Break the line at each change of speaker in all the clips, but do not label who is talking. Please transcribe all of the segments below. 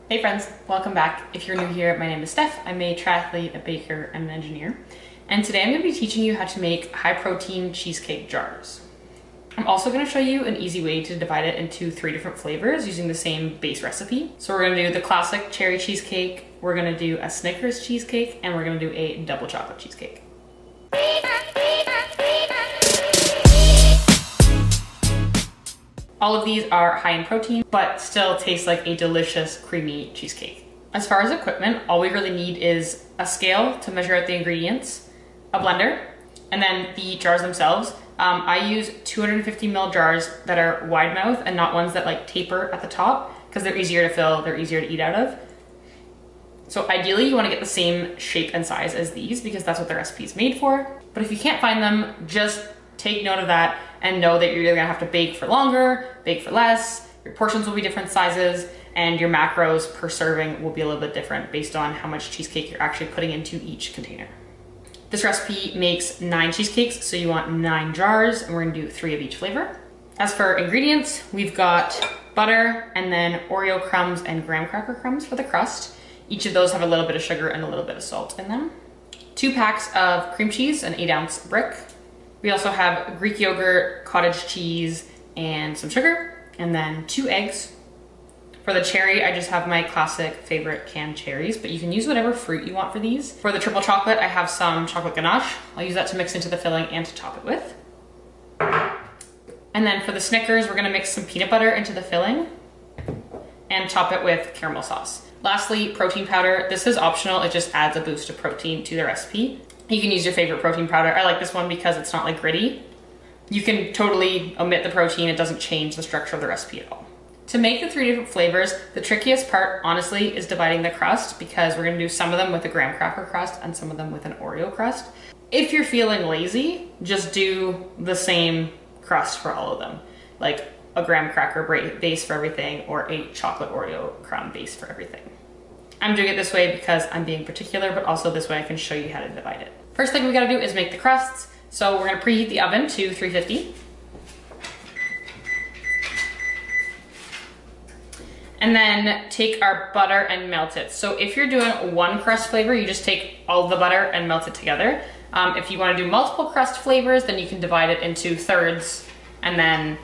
Hey friends, welcome back. If you're new here, my name is Steph. I'm a triathlete, a baker, and an engineer. And today I'm going to be teaching you how to make high protein cheesecake jars. I'm also going to show you an easy way to divide it into 3 different flavors using the same base recipe. So we're going to do the classic cherry cheesecake, we're going to do a Snickers cheesecake, and we're going to do a double chocolate cheesecake. All of these are high in protein, but still taste like a delicious creamy cheesecake. As far as equipment, all we really need is a scale to measure out the ingredients, a blender, and then the jars themselves. I use 250 ml jars that are wide mouth and not ones that like taper at the top because they're easier to fill, they're easier to eat out of. So ideally you want to get the same shape and size as these because that's what the recipe is made for. But if you can't find them, just take note of that and know that you're either gonna have to bake for longer, bake for less, your portions will be different sizes, and your macros per serving will be a little bit different based on how much cheesecake you're actually putting into each container. This recipe makes 9 cheesecakes, so you want 9 jars, and we're gonna do 3 of each flavor. As for ingredients, we've got butter and then Oreo crumbs and graham cracker crumbs for the crust. Each of those have a little bit of sugar and a little bit of salt in them. 2 packs of cream cheese, an 8-ounce brick. We also have Greek yogurt, cottage cheese, and some sugar, and then 2 eggs. For the cherry, I just have my classic favorite canned cherries, but you can use whatever fruit you want for these. For the triple chocolate, I have some chocolate ganache. I'll use that to mix into the filling and to top it with. And then for the Snickers, we're gonna mix some peanut butter into the filling and top it with caramel sauce. Lastly, protein powder. This is optional, it just adds a boost of protein to the recipe. You can use your favorite protein powder. I like this one because it's not like gritty. You can totally omit the protein, it doesn't change the structure of the recipe at all. To make the 3 different flavors, the trickiest part, honestly, is dividing the crust because we're gonna do some of them with a graham cracker crust and some of them with an Oreo crust. If you're feeling lazy, just do the same crust for all of them. Like a graham cracker base for everything or a chocolate Oreo crumb base for everything. I'm doing it this way because I'm being particular, but also this way I can show you how to divide it. First thing we gotta do is make the crusts. So we're gonna preheat the oven to 350. And then take our butter and melt it. So if you're doing 1 crust flavor, you just take all of the butter and melt it together. If you wanna do multiple crust flavors, then you can divide it into thirds. And then,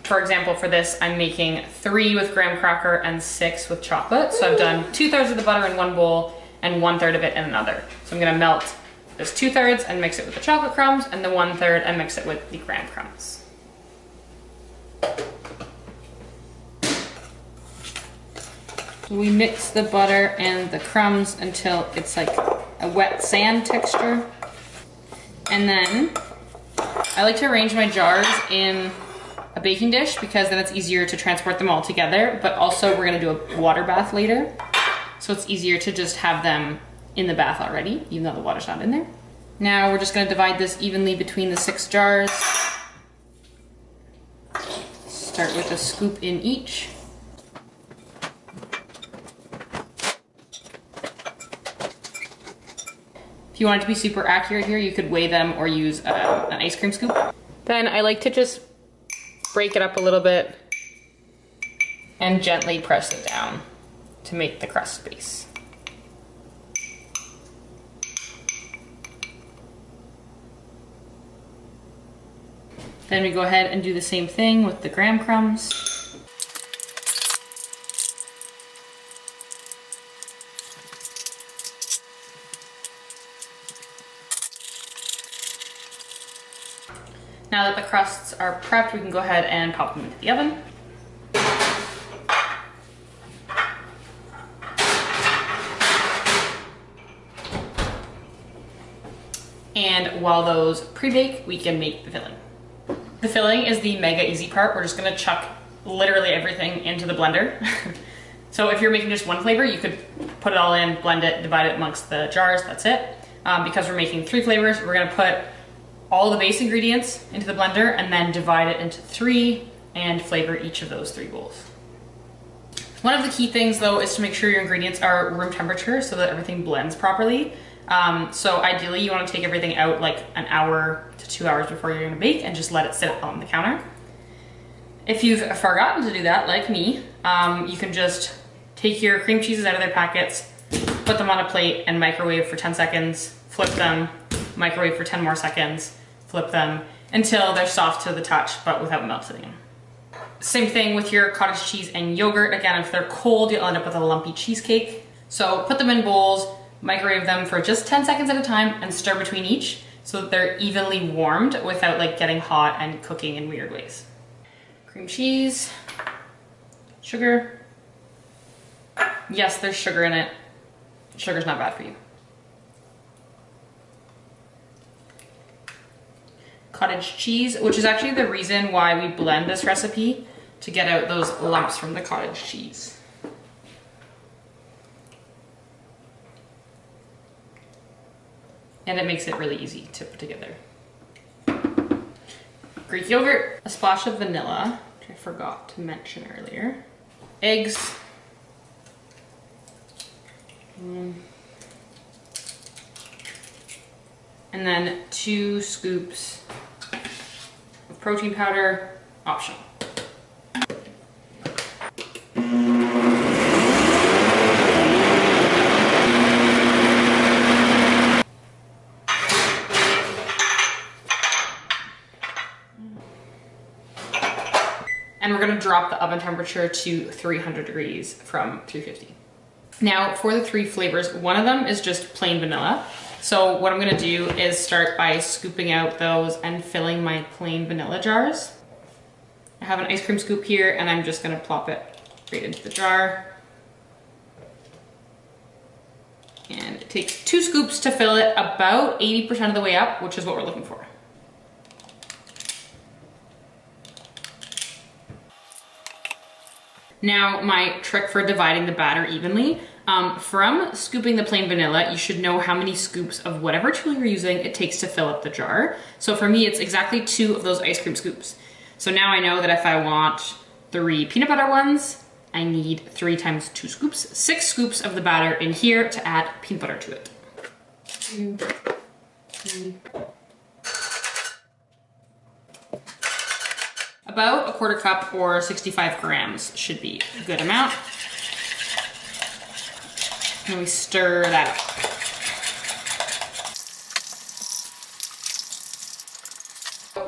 for example, for this, I'm making 3 with graham cracker and 6 with chocolate. So I've done 2/3 of the butter in one bowl and 1/3 of it in another. So I'm gonna melt this 2/3 and mix it with the chocolate crumbs, and the 1/3 and mix it with the graham crumbs. We mix the butter and the crumbs until it's like a wet sand texture. And then I like to arrange my jars in a baking dish because then it's easier to transport them all together, but also we're gonna do a water bath later. So it's easier to just have them in the bath already, even though the water's not in there. Now we're just gonna divide this evenly between the 6 jars. Start with a scoop in each. If you want it to be super accurate here, you could weigh them or use an ice cream scoop. Then I like to just break it up a little bit and gently press it down to make the crust base. Then we go ahead and do the same thing with the graham crumbs. Now that the crusts are prepped, we can go ahead and pop them into the oven. And while those pre-bake, we can make the filling. The filling is the mega easy part. We're just gonna chuck literally everything into the blender. So if you're making just 1 flavor, you could put it all in, blend it, divide it amongst the jars, that's it. Because we're making 3 flavors, we're gonna put all the base ingredients into the blender and then divide it into 3 and flavor each of those 3 bowls. One of the key things though is to make sure your ingredients are room temperature so that everything blends properly. So ideally you want to take everything out like an hour to 2 hours before you're gonna bake and just let it sit on the counter. If you've forgotten to do that, like me, you can just Take your cream cheeses out of their packets, put them on a plate and microwave for 10 seconds, flip them, microwave for 10 more seconds, flip them until they're soft to the touch but without melting. Same thing with your cottage cheese and yogurt. Again, if they're cold, you'll end up with a lumpy cheesecake. So put them in bowls, microwave them for just 10 seconds at a time and stir between each so that they're evenly warmed without like getting hot and cooking in weird ways. Cream cheese, sugar. Yes, there's sugar in it. Sugar's not bad for you. Cottage cheese, which is actually the reason why we blend this recipe, to get out those lumps from the cottage cheese. And it makes it really easy to put together. Greek yogurt, a splash of vanilla, which I forgot to mention earlier. Eggs. And then 2 scoops of protein powder, optional. And we're gonna drop the oven temperature to 300 degrees from 350. Now for the 3 flavors, one of them is just plain vanilla. So what I'm gonna do is start by scooping out those and filling my plain vanilla jars. I have an ice cream scoop here and I'm just gonna plop it right into the jar. And it takes 2 scoops to fill it about 80% of the way up, which is what we're looking for. Now, my trick for dividing the batter evenly, from scooping the plain vanilla, you should know how many scoops of whatever tool you're using it takes to fill up the jar. So for me, it's exactly 2 of those ice cream scoops. So now I know that if I want 3 peanut butter ones, I need 3 times 2 scoops, 6 scoops of the batter in here to add peanut butter to it. 2, 3. About a 1/4 cup or 65 grams should be a good amount. And we stir that up.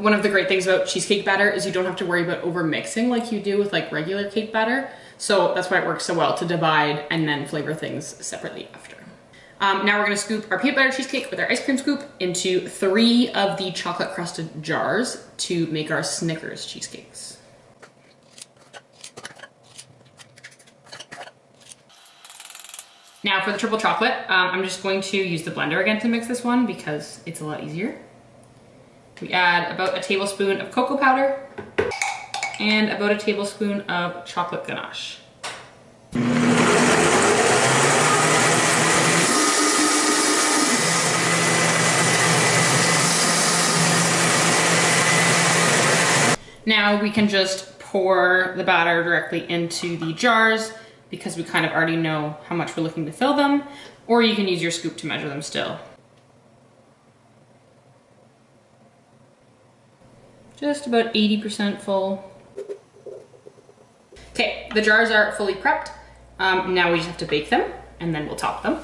One of the great things about cheesecake batter is you don't have to worry about over mixing like you do with like regular cake batter. So that's why it works so well to divide and then flavor things separately after. Now we're gonna scoop our peanut butter cheesecake with our ice cream scoop into 3 of the chocolate crusted jars to make our Snickers cheesecakes. Now for the triple chocolate, I'm just going to use the blender again to mix this one because it's a lot easier. We add about a tablespoon of cocoa powder and about a tablespoon of chocolate ganache. Now we can just pour the batter directly into the jars because we kind of already know how much we're looking to fill them, or you can use your scoop to measure them still. Just about 80% full. Okay, the jars are fully prepped. Now we just have to bake them and then we'll top them.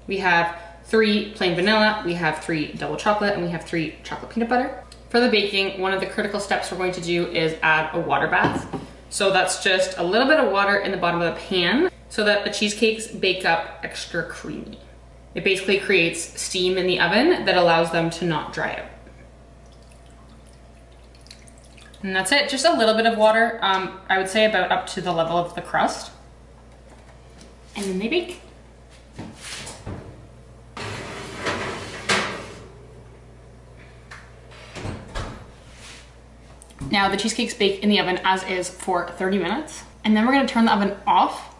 We have 3 plain vanilla, we have 3 double chocolate, and we have 3 chocolate peanut butter. For the baking, one of the critical steps we're going to do is add a water bath. So that's just a little bit of water in the bottom of the pan so that the cheesecakes bake up extra creamy. It basically creates steam in the oven that allows them to not dry out. And that's it, just a little bit of water. I would say about up to the level of the crust. And then they bake. Now the cheesecakes bake in the oven as is for 30 minutes. And then we're gonna turn the oven off,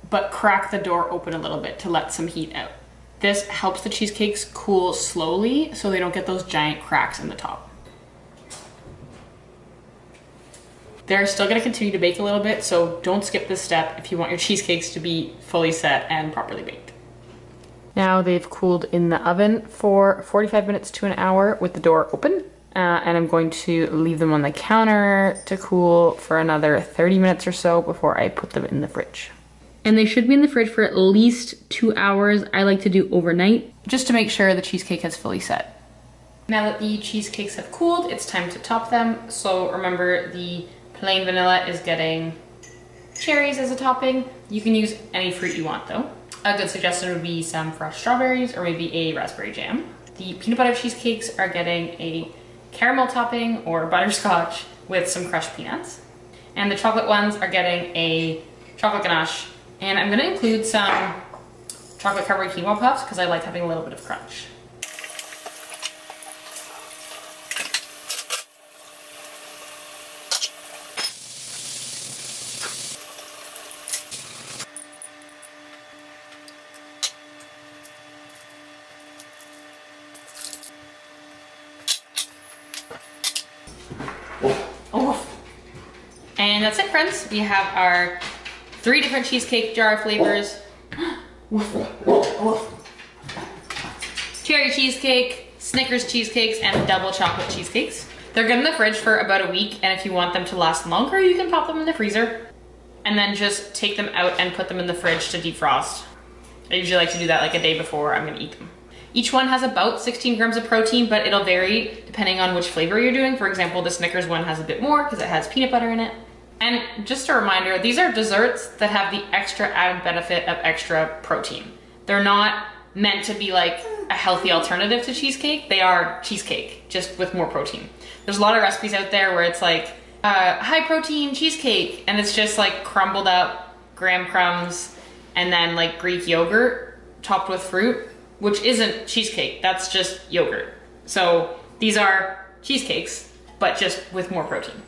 but crack the door open a little bit to let some heat out. This helps the cheesecakes cool slowly so they don't get those giant cracks in the top. They're still gonna continue to bake a little bit, so don't skip this step if you want your cheesecakes to be fully set and properly baked. Now they've cooled in the oven for 45 minutes to an hour with the door open. And I'm going to leave them on the counter to cool for another 30 minutes or so before I put them in the fridge. And they should be in the fridge for at least 2 hours. I like to do overnight, just to make sure the cheesecake has fully set. Now that the cheesecakes have cooled, it's time to top them. So remember, the plain vanilla is getting cherries as a topping. You can use any fruit you want though. A good suggestion would be some fresh strawberries or maybe a raspberry jam. The peanut butter cheesecakes are getting a caramel topping or butterscotch with some crushed peanuts. And the chocolate ones are getting a chocolate ganache. And I'm gonna include some chocolate covered quinoa puffs because I like having a little bit of crunch. Oh. And that's it, friends. We have our 3 different cheesecake jar flavors. Cherry cheesecake, Snickers cheesecakes, and double chocolate cheesecakes. They're good in the fridge for about a week, and if you want them to last longer, you can pop them in the freezer and then just take them out and put them in the fridge to defrost. I usually like to do that like a day before I'm gonna eat them. Each one has about 16 grams of protein, but it'll vary depending on which flavor you're doing. For example, the Snickers one has a bit more because it has peanut butter in it. And just a reminder, these are desserts that have the extra added benefit of extra protein. They're not meant to be like a healthy alternative to cheesecake. They are cheesecake, just with more protein. There's a lot of recipes out there where it's like high protein cheesecake, and it's just like crumbled up graham crumbs and then like Greek yogurt topped with fruit, which isn't cheesecake, that's just yogurt. So these are cheesecakes, but just with more protein.